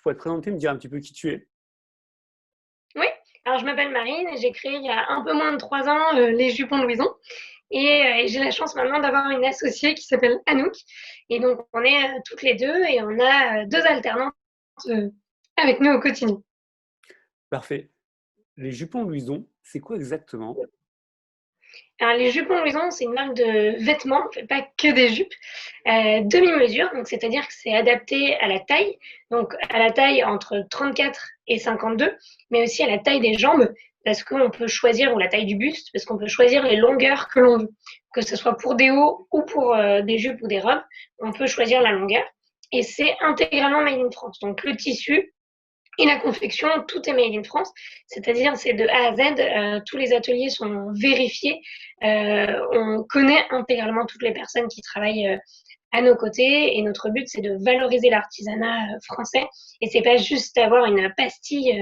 pourrais te présenter, me dire un petit peu qui tu es? Oui, alors je m'appelle Marine et j'ai créé il y a un peu moins de 3 ans les jupons de Louison. Et j'ai la chance maintenant d'avoir une associée qui s'appelle Anouk. Et donc on est toutes les deux et on a deux alternantes euh, avec nous au quotidien. Parfait. Les jupons Louison, c'est quoi exactement? Alors les jupons Louison, c'est une marque de vêtements, on ne fait pas que des jupes, demi-mesure, donc c'est-à-dire que c'est adapté à la taille, donc à la taille entre 34 et 52, mais aussi à la taille des jambes, parce qu'on peut choisir, ou la taille du buste, parce qu'on peut choisir les longueurs que l'on veut, que ce soit pour des hauts ou pour des jupes ou des robes, on peut choisir la longueur, et c'est intégralement made in France. Donc le tissu, et la confection, tout est made in France, c'est-à-dire c'est de A à Z, tous les ateliers sont vérifiés, on connaît intégralement toutes les personnes qui travaillent à nos côtés et notre but c'est de valoriser l'artisanat français et c'est pas juste d'avoir une pastille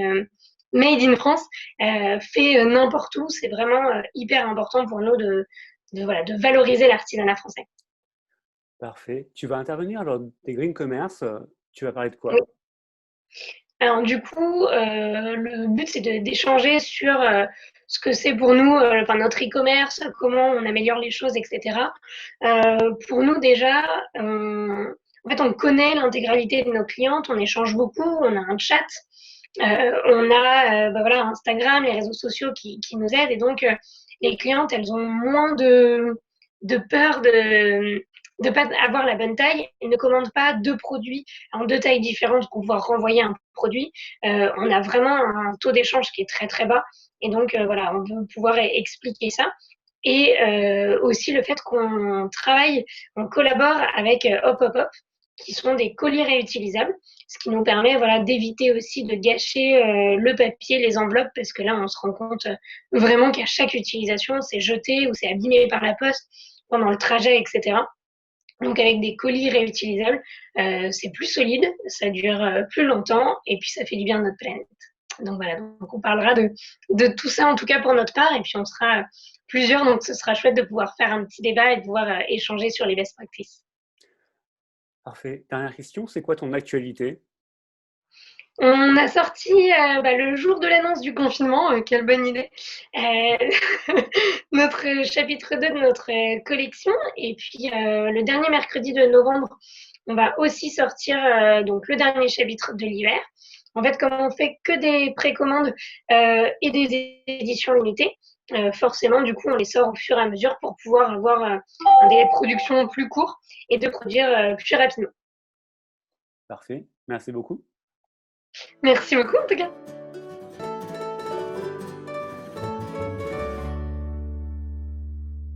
made in France fait n'importe où, c'est vraiment hyper important pour nous voilà, de valoriser l'artisanat français. Parfait. Tu vas intervenir lors des Green Commerce. Tu vas parler de Oui. quoi? Alors du coup, le but c'est d'échanger sur ce que c'est pour nous, enfin, notre e-commerce, comment on améliore les choses, etc. Pour nous déjà, en fait, on connaît l'intégralité de nos clientes, on échange beaucoup, on a un chat, on a bah, voilà, Instagram, les réseaux sociaux qui nous aident et donc les clientes, elles ont moins de peur de pas avoir la bonne taille. Elles ne commandent pas deux produits en deux tailles différentes pour pouvoir renvoyer un produit. On a vraiment un taux d'échange qui est très très bas et donc voilà, on veut pouvoir expliquer ça. Et aussi le fait qu'on travaille, on collabore avec Hop Hop Hop, qui sont des colis réutilisables, ce qui nous permet voilà, d'éviter aussi de gâcher le papier, les enveloppes, parce que là, on se rend compte vraiment qu'à chaque utilisation, c'est jeté ou c'est abîmé par la poste pendant le trajet, etc. Donc avec des colis réutilisables, c'est plus solide, ça dure plus longtemps et puis ça fait du bien à notre planète. Donc voilà, donc on parlera de tout ça en tout cas pour notre part et puis on sera plusieurs, donc ce sera chouette de pouvoir faire un petit débat et de pouvoir échanger sur les best practices. Parfait. Dernière question, c'est quoi ton actualité? On a sorti bah, le jour de l'annonce du confinement, quelle bonne idée, notre chapitre 2 de notre collection. Et puis le dernier mercredi de novembre, on va aussi sortir donc le dernier chapitre de l'hiver. En fait, comme on fait que des précommandes et des éditions limitées, forcément, du coup, on les sort au fur et à mesure pour pouvoir avoir un délai de production plus court et de produire plus rapidement. Parfait. Merci beaucoup. Merci beaucoup en tout cas.